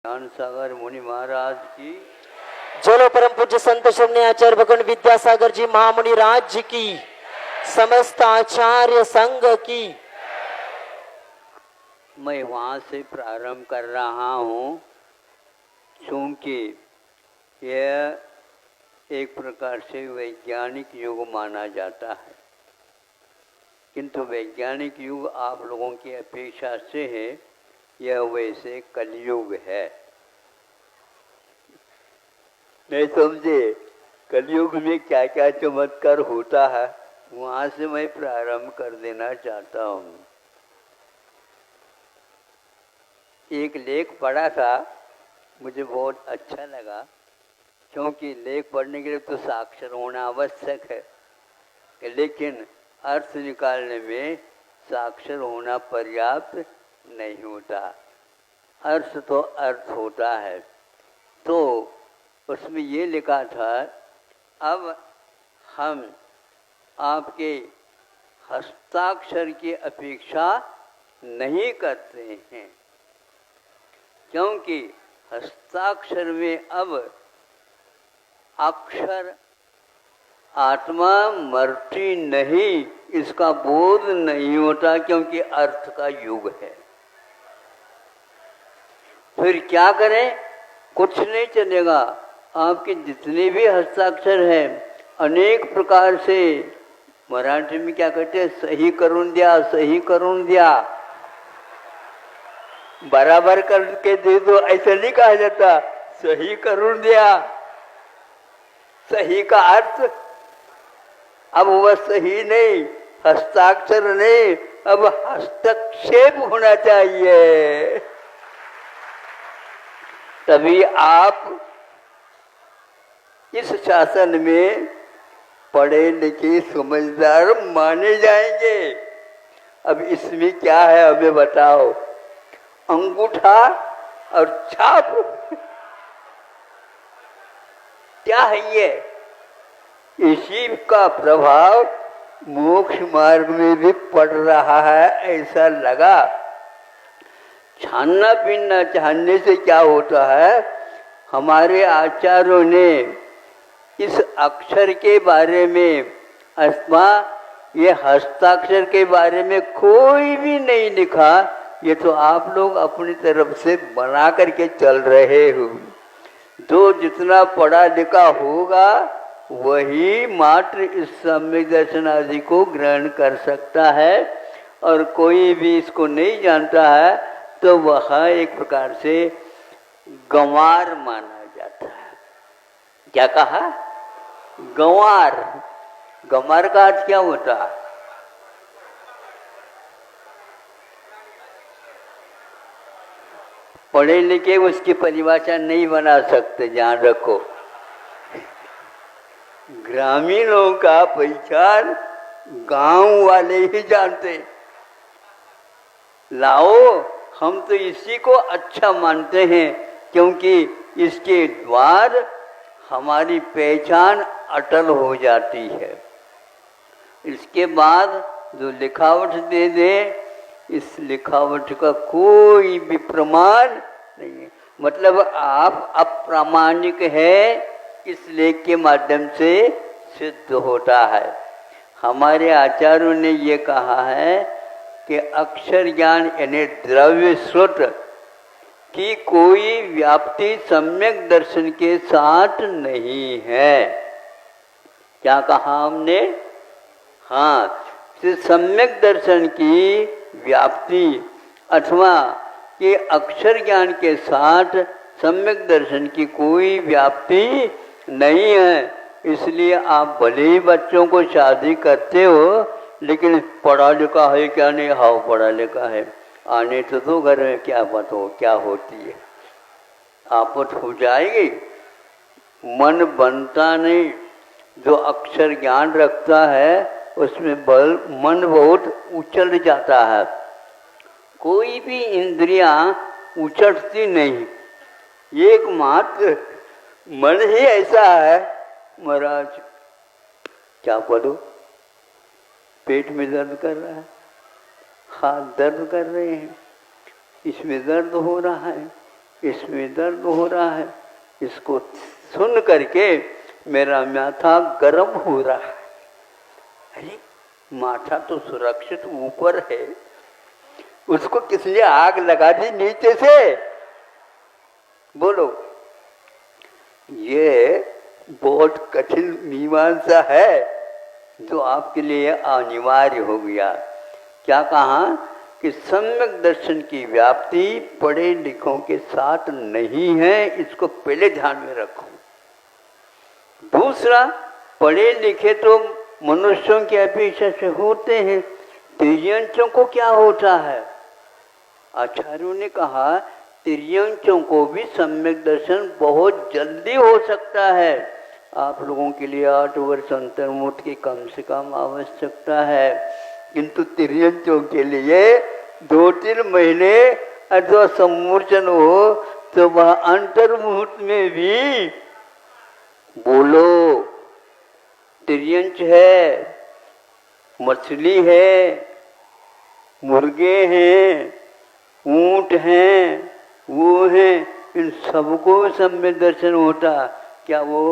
ज्ञान सागर मुनि महाराज की, जोलो परम पूज्य संत शून्य आचार्य भगवान विद्यासागर जी महामुनि राज की, समस्त आचार्य संघ की। मैं वहाँ से प्रारंभ कर रहा हूँ क्योंकि यह एक प्रकार से वैज्ञानिक युग माना जाता है, किंतु वैज्ञानिक युग आप लोगों की अपेक्षा से है, यह वैसे कलयुग है। नहीं समझे? कलयुग में क्या क्या चमत्कार होता है, वहाँ से मैं प्रारंभ कर देना चाहता हूँ। एक लेख पढ़ा था, मुझे बहुत अच्छा लगा, क्योंकि लेख पढ़ने के लिए तो साक्षर होना आवश्यक है, लेकिन अर्थ निकालने में साक्षर होना पर्याप्त नहीं होता। अर्थ तो अर्थ होता है। तो उसमें ये लिखा था, अब हम आपके हस्ताक्षर की अपेक्षा नहीं करते हैं, क्योंकि हस्ताक्षर में अब अक्षर आत्मा मरती नहीं, इसका बोध नहीं होता, क्योंकि अर्थ का युग है। फिर क्या करें? कुछ नहीं चलेगा। आपके जितने भी हस्ताक्षर हैं, अनेक प्रकार से, मराठी में क्या कहते हैं, सही करून दिया, सही करून दिया, बराबर करके दे दो, ऐसा नहीं कहा जाता, सही करून दिया। सही का अर्थ अब वह सही नहीं, हस्ताक्षर नहीं, अब हस्तक्षेप होना चाहिए, तभी आप इस शासन में पढ़े लिखे समझदार माने जाएंगे। अब इसमें क्या है हमें बताओ? अंगूठा और छाप क्या है ये? इसी का प्रभाव मोक्ष मार्ग में भी पड़ रहा है, ऐसा लगा। छानना पीना चाहने से क्या होता है? हमारे आचार्यों ने इस अक्षर के बारे में अथवा ये हस्ताक्षर के बारे में कोई भी नहीं लिखा। ये तो आप लोग अपनी तरफ से बना करके चल रहे हो। जो जितना पढ़ा लिखा होगा वही मात्र इस सम्यक दर्शन आदि को ग्रहण कर सकता है, और कोई भी इसको नहीं जानता है तो वह एक प्रकार से गंवार माना जाता है। क्या कहा? गंवार। गंवार का अर्थ क्या होता है? पढ़े लिखे उसकी परिभाषा नहीं बना सकते, ध्यान रखो। ग्रामीणों का पहचान गांव वाले ही जानते। लाओ, हम तो इसी को अच्छा मानते हैं, क्योंकि इसके द्वार हमारी पहचान अटल हो जाती है। इसके बाद जो लिखावट दे दे, इस लिखावट का कोई भी प्रमाण नहीं है। मतलब आप अप्रामाणिक है, इस लेख के माध्यम से सिद्ध होता है। हमारे आचार्यों ने ये कहा है कि अक्षर ज्ञान यानी द्रव्य स्रोत की कोई व्याप्ति सम्यक दर्शन के साथ नहीं है। क्या कहा हमने? हाँ, सम्यक दर्शन की व्याप्ति अथवा कि अक्षर ज्ञान के साथ सम्यक दर्शन की कोई व्याप्ति नहीं है। इसलिए आप भले ही बच्चों को शादी करते हो, लेकिन पढ़ा लिखा है क्या? नहीं। हाँ, पढ़ा लिखा है। आने तो दो घर में, क्या बात हो, क्या होती है, आपत हो जाएगी। मन बनता नहीं। जो अक्षर ज्ञान रखता है उसमें मन बहुत उछल जाता है। कोई भी इंद्रियां उछलती नहीं, एकमात्र मन ही ऐसा है। महाराज क्या पढ़ो? पेट में दर्द कर रहा है, हाथ दर्द कर रहे हैं, इसमें दर्द हो रहा है, इसमें दर्द हो रहा है। इसको सुन करके मेरा माथा गर्म हो रहा है। अरे माथा तो सुरक्षित ऊपर है, उसको किसने आग लगा दी नीचे से? बोलो, ये बहुत कठिन मीमांसा है जो आपके लिए अनिवार्य हो गया। क्या कहा कि सम्यक दर्शन की व्याप्ति पढ़े लिखों के साथ नहीं है, इसको पहले ध्यान में रखो। दूसरा, पढ़े लिखे तो मनुष्यों की अपेक्षा से होते हैं, तिर्यंचों को क्या होता है? आचार्यों ने कहा तिर्यंचों को भी सम्यक दर्शन बहुत जल्दी हो सकता है। आप लोगों के लिए 8 वर्ष अंतर्मुख की कम से कम आवश्यकता है, किंतु तिर्यंचों के लिए 2-3 महीने अथवा सम्मोचन हो तो वह अंतर्मुहूर्त में भी बोलो तिर्यंच है, मछली है, मुर्गे हैं, ऊंट हैं, वो हैं, इन सबको सम्यक दर्शन होता। क्या वो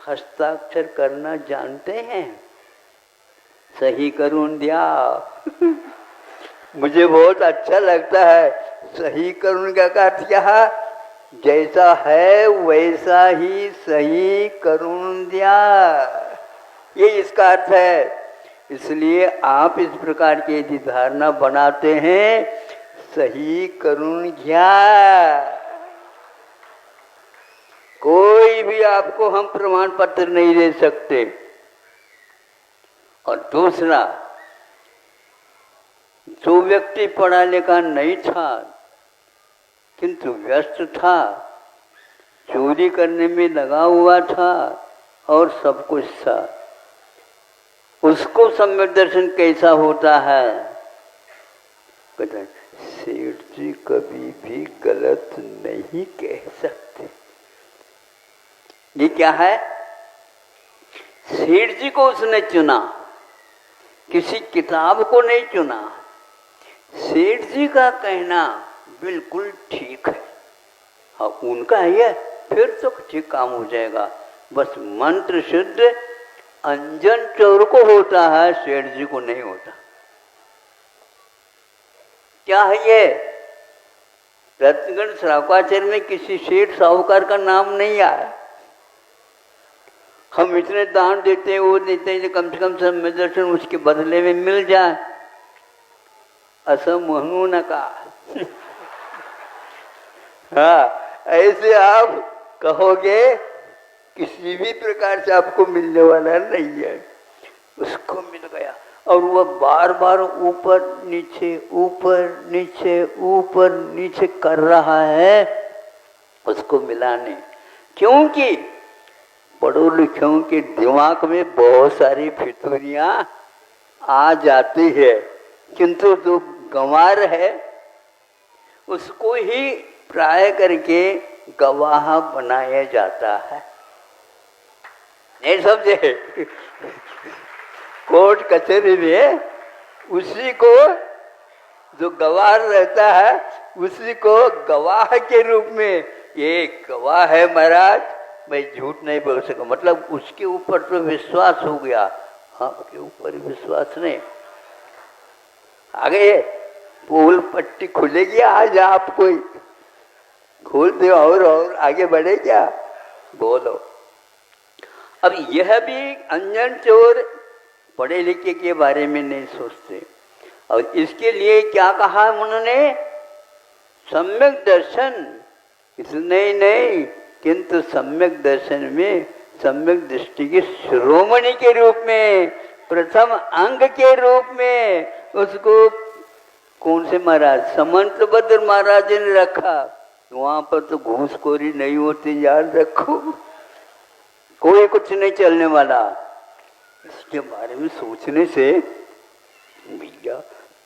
हस्ताक्षर करना जानते हैं? सही करून दिया मुझे बहुत अच्छा लगता है। सही करून का अर्थ क्या है? जैसा है वैसा ही सही करून दिया, ये इसका अर्थ है। इसलिए आप इस प्रकार की यदि धारणा बनाते हैं, सही करून घ्या, कोई भी आपको हम प्रमाण पत्र नहीं दे सकते। और दूसरा, जो व्यक्ति पढ़ा लिखा नहीं था किंतु व्यस्त था, चोरी करने में लगा हुआ था और सब कुछ था, उसको सम्यक दर्शन कैसा होता है? कहते हैं सेठ जी कभी भी गलत नहीं कह सकते। ये क्या है? सेठ जी को उसने चुना, किसी किताब को नहीं चुना। सेठ जी का कहना बिल्कुल ठीक है। हाँ, उनका है, फिर तो ठीक काम हो जाएगा। बस मंत्र शुद्ध अंजन चोर को होता है, सेठ जी को नहीं होता। क्या है ये? रत्नगढ़ श्रावकाचार्य में किसी सेठ साहूकार का नाम नहीं आया। हम इतने दान देते हैं, वो देते हैं, कम से कम सम्यक दर्शन उसके बदले में मिल जाए। असम म्हणू नका हाँ, ऐसे आप कहोगे किसी भी प्रकार से आपको मिलने वाला नहीं है। उसको मिल गया और वह बार बार ऊपर नीचे ऊपर नीचे ऊपर नीचे कर रहा है उसको मिलाने, क्योंकि पढ़ो लिखों के दिमाग में बहुत सारी फितूरियां आ जाती है, किंतु जो गंवार है उसको ही प्राय करके गवाह बनाया जाता है। नहीं समझे? कोर्ट कचहरी में उसी को जो गवाह रहता है उसी को गवाह के रूप में, ये गवाह है महाराज, मैं झूठ नहीं बोल सका, मतलब उसके ऊपर तो विश्वास हो गया, आपके ऊपर विश्वास नहीं। आगे पोल पट्टी खुलेगी आज, आप कोई खोल दे और आगे बढ़े क्या? बोलो। अब यह भी अंजन चोर पढ़े लिखे के बारे में नहीं सोचते, और इसके लिए क्या कहा उन्होंने? सम्यक दर्शन। नहीं, किंतु सम्यक दर्शन में सम्यक दृष्टि के शिरोमणि के रूप में, प्रथम अंग के रूप में उसको कौन से महाराज? समंतभद्र महाराज ने रखा। वहां पर तो घूसखोरी नहीं होती, याद रखो, कोई कुछ नहीं चलने वाला। इसके बारे में सोचने से भैया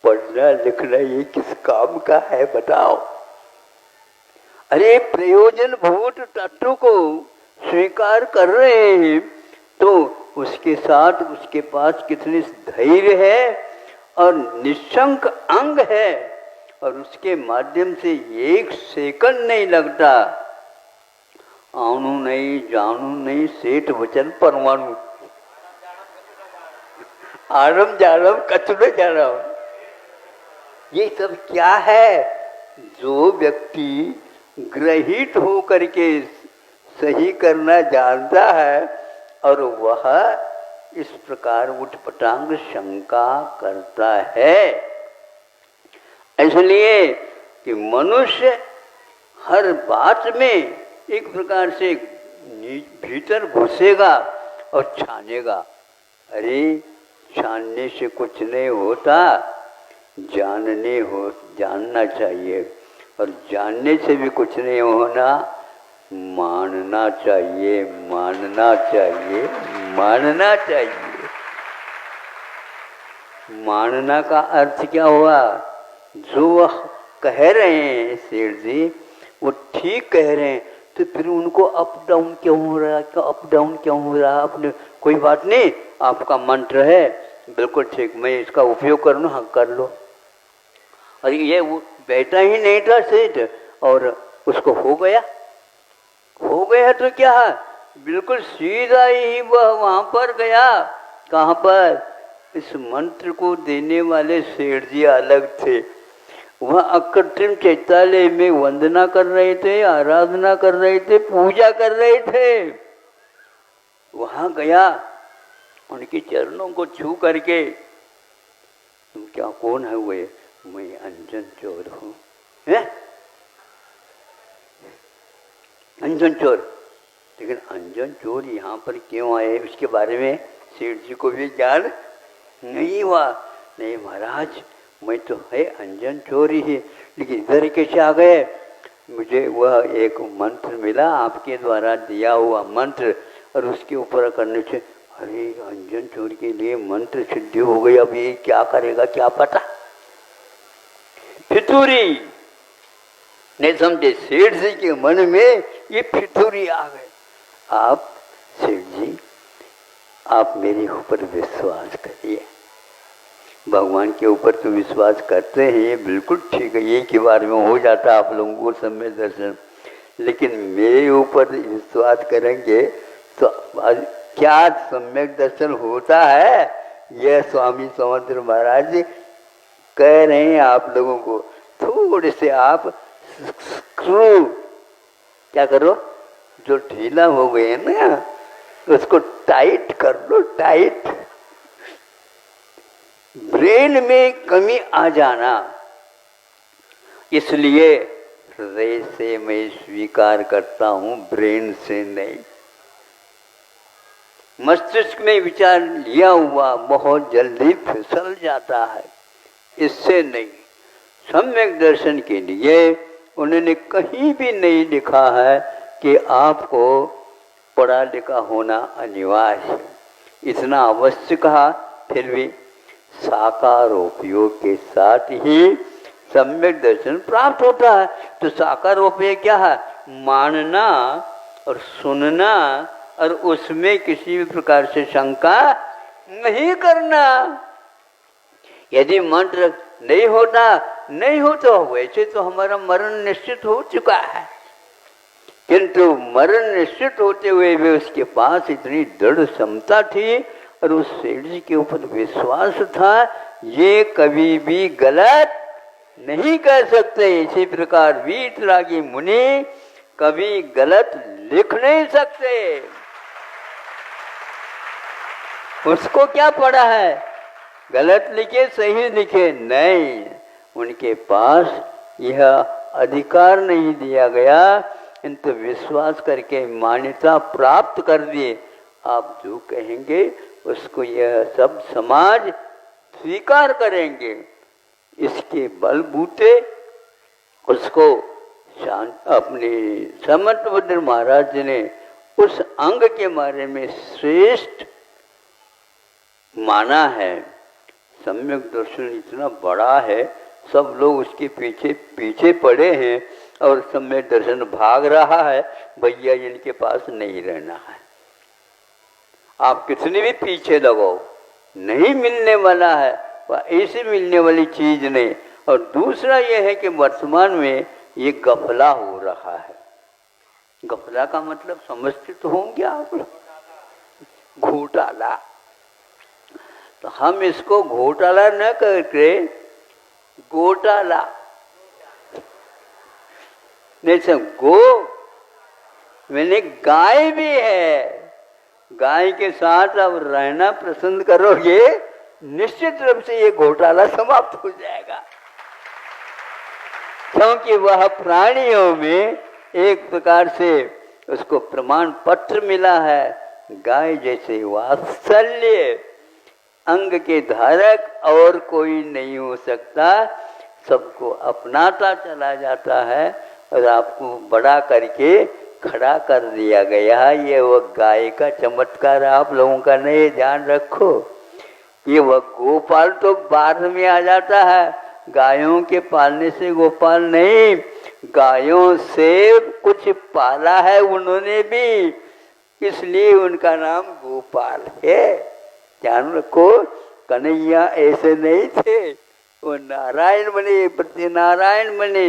पढ़ना लिखना ये किस काम का है बताओ? अरे प्रयोजन भूत तत्व को स्वीकार कर रहे हैं तो उसके साथ उसके पास कितनी धैर्य है और निशंक अंग है, और उसके माध्यम से 1 सेकंड नहीं लगता। आणु नहीं जानू नहीं सेठ वचन परमाणु, आरम जानम कचरे जानम। ये सब क्या है? जो व्यक्ति ग्रहित हो करके सही करना जानता है और वह इस प्रकार उठपटांग शंका करता है। इसलिए कि मनुष्य हर बात में एक प्रकार से भीतर घुसेगा और छानेगा। अरे छानने से कुछ नहीं होता, जानना चाहिए, और जानने से भी कुछ नहीं होना, मानना चाहिए, मानना चाहिए, मानना चाहिए। मानना का अर्थ क्या हुआ? जो वह कह रहे हैं सेठ जी वो ठीक कह रहे हैं, तो फिर उनको अप डाउन क्यों हो रहा है? अप डाउन क्यों हो रहा है? आपने कोई बात नहीं, आपका मंत्र है बिल्कुल ठीक, मैं इसका उपयोग कर लूँ। हाँ कर लो। और ये वो बैठा ही नहीं था सेठ और उसको हो गया तो क्या है, बिल्कुल सीधा ही वह वहां पर गया। कहाँ पर? इस मंत्र को देने वाले सेठ जी अलग थे, वह अकृत्रिम चैतालय में वंदना कर रहे थे, आराधना कर रहे थे, पूजा कर रहे थे। वहां गया, उनके चरणों को छू करके, तुम क्या, कौन है वे? मैं अंजन चोर हूँ। अंजन चोर? लेकिन अंजन चोर यहाँ पर क्यों आए उसके बारे में सेठ जी को भी ज्ञान नहीं हुआ। नहीं महाराज, मैं तो है अंजन चोर ही है, लेकिन इधर कैसे आ गए? मुझे वह एक मंत्र मिला, आपके द्वारा दिया हुआ मंत्र, और उसके ऊपर करने से अरे अंजन चोर के लिए मंत्र सिद्धि हो गई। अब ये क्या करेगा क्या पता। फितूरी नहीं समझे सेठ जी के मन में, ये फितूरी आ गए। आप सेठ जी, आप मेरे ऊपर विश्वास करिए, भगवान के ऊपर तो विश्वास करते हैं, ये बिल्कुल ठीक है, ये के बारे में हो जाता आप लोगों को सम्यक दर्शन, लेकिन मेरे ऊपर विश्वास करेंगे तो क्या सम्यक दर्शन होता है? यह स्वामी समंत्र महाराज जी कह रहे हैं आप लोगों को। थोड़े से आप स्क्रू क्या करो, जो ढीला हो गए ना उसको टाइट कर लो, टाइट। ब्रेन में कमी आ जाना, इसलिए हृदय से मैं स्वीकार करता हूं, ब्रेन से नहीं। मस्तिष्क में विचार लिया हुआ बहुत जल्दी फिसल जाता है, इससे नहीं। सम्यक दर्शन के लिए उन्होंने कहीं भी नहीं लिखा है कि आपको पढ़ा लिखा होना अनिवार्य है, इतना अवश्य कहा। फिर भी साकार उपयोग के साथ ही सम्यक दर्शन प्राप्त होता है। तो साकार उपयोग क्या है? मानना और सुनना और उसमें किसी भी प्रकार से शंका नहीं करना। यदि मंत्र नहीं हो तो वैसे तो हमारा मरण निश्चित हो चुका है, किंतु मरण निश्चित होते हुए भी उसके पास इतनी दृढ़ क्षमता थी और उस सेठ जी के ऊपर विश्वास था, ये कभी भी गलत नहीं कर सकते। इसी प्रकार वीतरागी मुनि कभी गलत लिख नहीं सकते। उसको क्या पड़ा है, गलत लिखे सही लिखे? नहीं, उनके पास यह अधिकार नहीं दिया गया, किंतु विश्वास करके मान्यता प्राप्त कर दिए। आप जो कहेंगे उसको यह सब समाज स्वीकार करेंगे। इसके बलबूते उसको अपने समंतभद्र महाराज जी ने उस अंग के बारे में श्रेष्ठ माना है। सम्यक दर्शन इतना बड़ा है, सब लोग उसके पीछे पीछे पड़े हैं और सम्यक दर्शन भाग रहा है, भैया इनके पास नहीं रहना है। आप कितने भी पीछे लगाओ, नहीं मिलने वाला है, वह ऐसी मिलने वाली चीज नहीं। और दूसरा ये है कि वर्तमान में ये गफला हो रहा है। गफला का मतलब समझते तो होंगे आप लोग, घोटाला। तो हम इसको घोटाला न करके गोटाला, नहीं सब गो मैंने गाय भी है, गाय के साथ अब रहना पसंद करोगे, निश्चित रूप से ये घोटाला समाप्त हो जाएगा। क्योंकि वह प्राणियों में एक प्रकार से उसको प्रमाण पत्र मिला है, गाय जैसे वात्सल्य अंग के धारक और कोई नहीं हो सकता, सबको अपनाता चला जाता है और आपको बड़ा करके खड़ा कर दिया गया है। ये वो गाय का चमत्कार आप लोगों का नहीं, ध्यान रखो। ये वह गोपाल तो बाद में आ जाता है, गायों के पालने से गोपाल नहीं, गायों से कुछ पाला है उन्होंने भी, इसलिए उनका नाम गोपाल है। ध्यान रखो, कन्हैया ऐसे नहीं थे, वो नारायण बने, प्रति नारायण बने।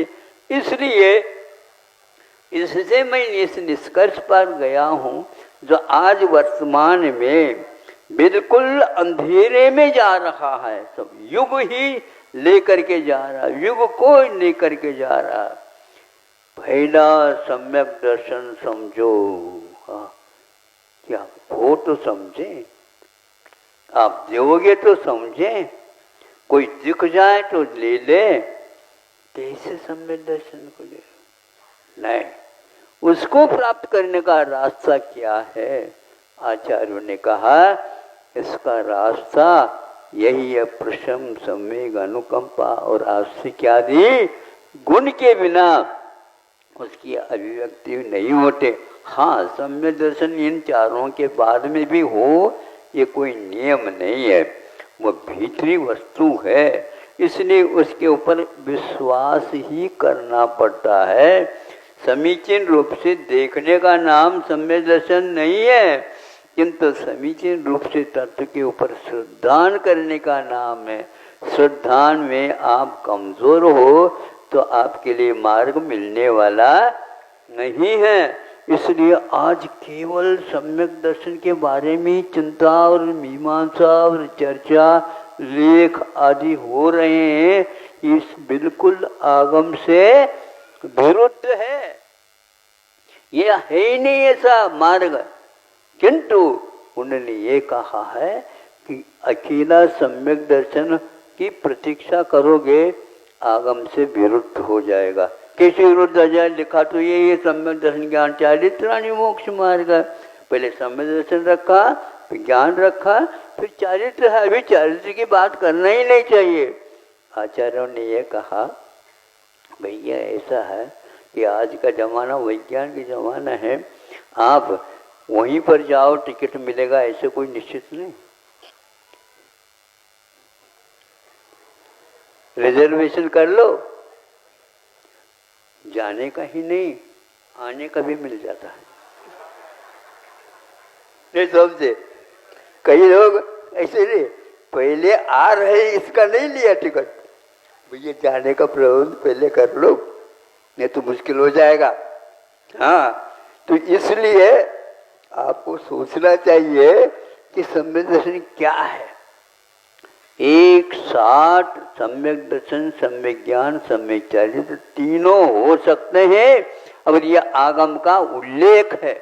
इसलिए इससे मैं इस निष्कर्ष पर गया हूँ, जो आज वर्तमान में बिल्कुल अंधेरे में जा रहा है, सब युग ही लेकर के जा रहा, युग को लेकर के जा रहा। पहला सम्यक दर्शन समझो। हाँ, क्या वो तो समझे, आप दोगे तो समझे, कोई दिख जाए तो ले ले, कैसे सम्यक दर्शन को ले नहीं, उसको प्राप्त करने का रास्ता क्या है? आचार्यों ने कहा इसका रास्ता यही है, प्रशम सम्यक अनुकंपा और आस्तिक आदि गुण के बिना उसकी अभिव्यक्ति नहीं होते। हाँ, सम्यक दर्शन इन चारों के बाद में भी हो, ये कोई नियम नहीं है, वो भीतरी वस्तु है, इसलिए उसके ऊपर विश्वास ही करना पड़ता है। समीचीन रूप से देखने का नाम सम्यक दर्शन नहीं है, किंतु समीचीन रूप से तत्व के ऊपर श्रद्धान करने का नाम है। श्रद्धान में आप कमजोर हो तो आपके लिए मार्ग मिलने वाला नहीं है। इसलिए आज केवल सम्यक दर्शन के बारे में चिंता और मीमांसा और चर्चा, लेख आदि हो रहे हैं, इस बिल्कुल आगम से विरुद्ध है। ये है ही नहीं ऐसा मार्ग, किंतु उन्होंने ये कहा है कि अकेला सम्यक दर्शन की प्रतीक्षा करोगे आगम से विरुद्ध हो जाएगा। कैसे विरुद्ध हो जाए? लिखा तो ये सम्यक दर्शन ज्ञान चारित्राणि मोक्ष मार्ग। पहले सम्यक दर्शन रखा, फिर ज्ञान रखा, फिर चारित्र है। अभी चारित्र की बात करना ही नहीं चाहिए। आचार्यों ने ये कहा भैया ऐसा है कि आज का जमाना विज्ञान का जमाना है, आप वहीं पर जाओ टिकट मिलेगा ऐसे कोई निश्चित नहीं। रिजर्वेशन कर लो, जाने का ही नहीं आने का भी मिल जाता है। नहीं समझे? कई लोग ऐसे नहीं, पहले आ रहे इसका नहीं लिया टिकट, भैया जाने का प्रबंध पहले कर लो नहीं तो मुश्किल हो जाएगा। हाँ, तो इसलिए आपको सोचना चाहिए कि सम्यक दर्शन क्या है। एक साथ सम्यक दर्शन, सम्यक ज्ञान, सम्यक चारित्र तीनों हो सकते हैं, और यह आगम का उल्लेख है।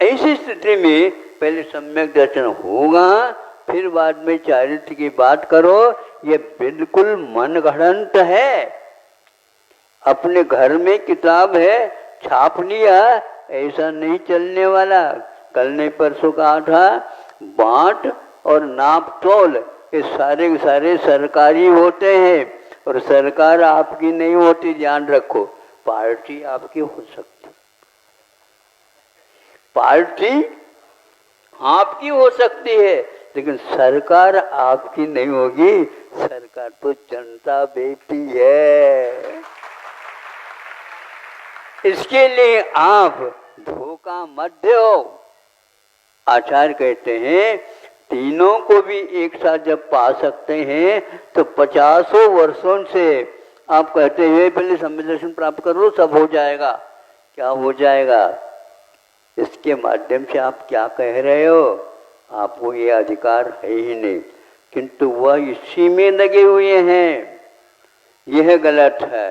ऐसी स्थिति में पहले सम्यक दर्शन होगा, फिर बाद में चारित्र की बात करो। ये बिल्कुल मनगढ़ंत है। अपने घर में किताब है, छाप लिया, ऐसा नहीं चलने वाला। कल ने परसों कहा था, बांट और नाप तोल ये सारे के सारे सरकारी होते हैं, और सरकार आपकी नहीं होती, ध्यान रखो। पार्टी आपकी हो सकती, पार्टी आपकी हो सकती है, लेकिन सरकार आपकी नहीं होगी। सरकार तो जनता बेटी है। इसके लिए आप धोखा मत दो। आचार्य कहते हैं तीनों को भी एक साथ जब पा सकते हैं तो 50 वर्षों से आप कहते हैं पहले सम्य दर्शन प्राप्त करो सब हो जाएगा। क्या हो जाएगा? इसके माध्यम से आप क्या कह रहे हो? आपको ये अधिकार है ही नहीं, किंतु वह इसी में लगे हुए हैं। यह गलत है।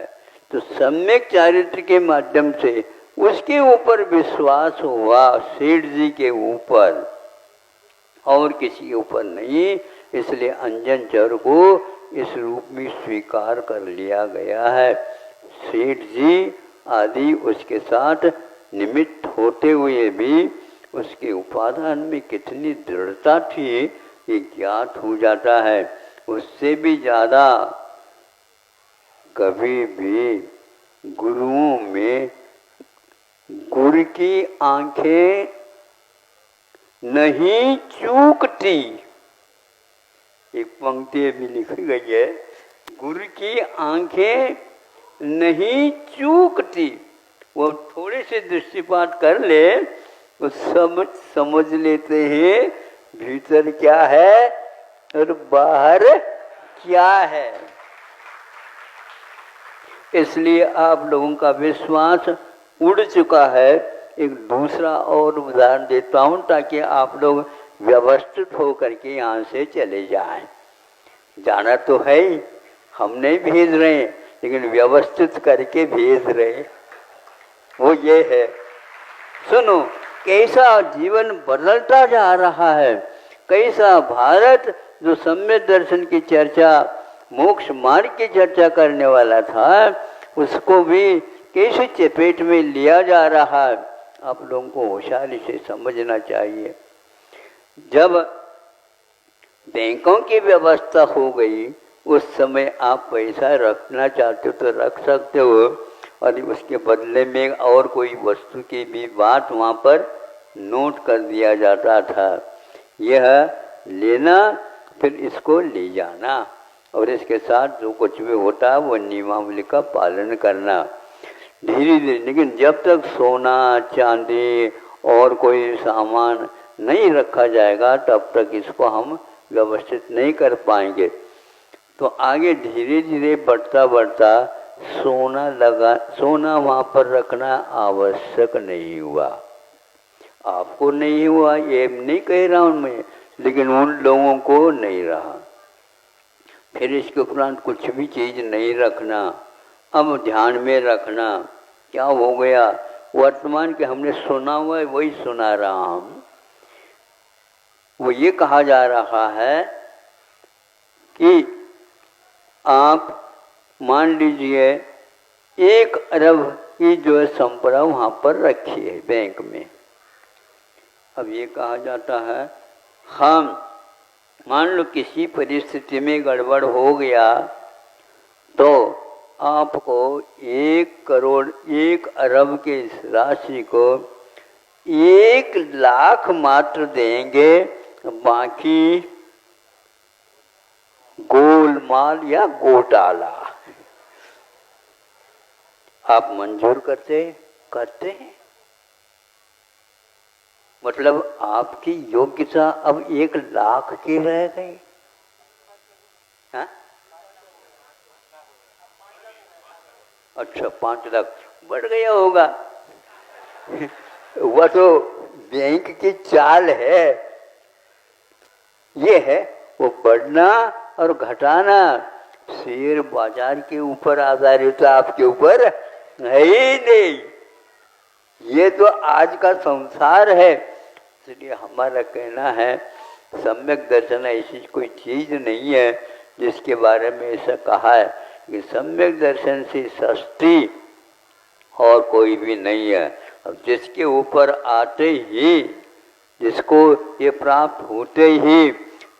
तो सम्यक चारित्र के माध्यम से उसके ऊपर विश्वास हुआ, सेठ जी के ऊपर, और किसी के ऊपर नहीं। इसलिए अंजन चर को इस रूप में स्वीकार कर लिया गया है। सेठ जी आदि उसके साथ निमित्त होते हुए भी उसके उपादान में कितनी दृढ़ता थी ये ज्ञात हो जाता है। उससे भी ज़्यादा कभी भी गुरुओं में गुरु की आंखें नहीं चूकती। एक पंक्ति भी लिखी गई है, गुरु की आंखें नहीं चूकती। वो थोड़े से दृष्टिपात कर ले वो सब समझ लेते हैं भीतर क्या है और बाहर क्या है। इसलिए आप लोगों का विश्वास उड़ चुका है। एक दूसरा और उदाहरण देता हूं ताकि आप लोग व्यवस्थित होकर के यहाँ से चले जाएं। जाना तो है ही, हम नहीं भेज रहे हैं, लेकिन व्यवस्थित करके भेज रहे हैं। वो ये है, सुनो कैसा जीवन बदलता जा रहा है, कैसा भारत जो सम्यक दर्शन की चर्चा, मोक्ष मार्ग की चर्चा करने वाला था, उसको भी कैसे चपेट में लिया जा रहा है। आप लोगों को होशियारी से समझना चाहिए। जब बैंकों की व्यवस्था हो गई उस समय आप पैसा रखना चाहते हो तो रख सकते हो, और उसके बदले में और कोई वस्तु की भी बात वहाँ पर नोट कर दिया जाता था। यह लेना फिर इसको ले जाना, और इसके साथ जो कुछ भी होता है वो नियमावली का पालन करना धीरे धीरे। लेकिन जब तक सोना चांदी और कोई सामान नहीं रखा जाएगा तब तक इसको हम व्यवस्थित नहीं कर पाएंगे। तो आगे धीरे धीरे बढ़ता बढ़ता सोना वहाँ पर रखना आवश्यक नहीं हुआ। आपको नहीं हुआ ये नहीं कह रहा हूँ मैं, लेकिन उन लोगों को नहीं रहा। फिर इसके उपरांत कुछ भी चीज़ नहीं रखना। अब ध्यान में रखना क्या हो गया, वर्तमान के हमने सुना हुआ है वही सुना रहा हूँ। वो ये कहा जा रहा है कि आप मान लीजिए 1 अरब की जो है संपदा वहाँ पर रखी है बैंक में। अब ये कहा जाता है हम मान लो किसी परिस्थिति में गड़बड़ हो गया तो आपको 1 करोड़ 1 अरब के इस राशि को 1 लाख मात्र देंगे, बाकी गोलमाल या घोटाला। आप मंजूर करते हैं? मतलब आपकी योग्यता अब 1 लाख की रह गई। हाँ? अच्छा 5 लाख बढ़ गया होगा। वह तो बैंक की चाल है। ये है वो बढ़ना और घटाना शेयर बाजार के ऊपर आधारित, आपके ऊपर है ही नहीं। ये तो आज का संसार है। इसलिए हमारा कहना है सम्यक दर्शन ऐसी कोई चीज़ नहीं है जिसके बारे में ऐसा कहा है कि सम्यक दर्शन से सस्ती और कोई भी नहीं है। अब जिसके ऊपर आते ही, जिसको ये प्राप्त होते ही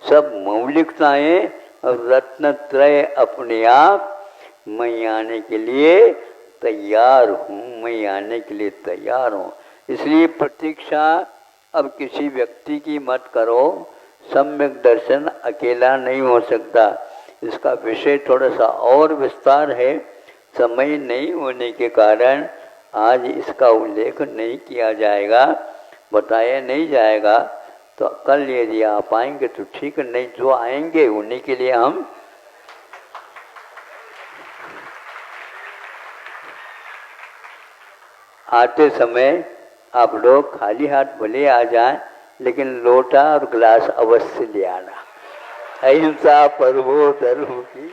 सब मौलिकताएं और रत्नत्रय अपने आप मैं आने के लिए तैयार हूँ, मैं आने के लिए तैयार हूँ। इसलिए प्रतीक्षा अब किसी व्यक्ति की मत करो। सम्यक दर्शन अकेला नहीं हो सकता। इसका विषय थोड़ा सा और विस्तार है, समय नहीं होने के कारण आज इसका उल्लेख नहीं किया जाएगा, बताया नहीं जाएगा। तो कल यदि आप आएंगे तो ठीक है, नहीं जो आएंगे उन्हीं के लिए हम आते समय आप लोग खाली हाथ भले आ जाएं, लेकिन लोटा और गिलास अवश्य ले आना। अहिंसा परमो धर्म की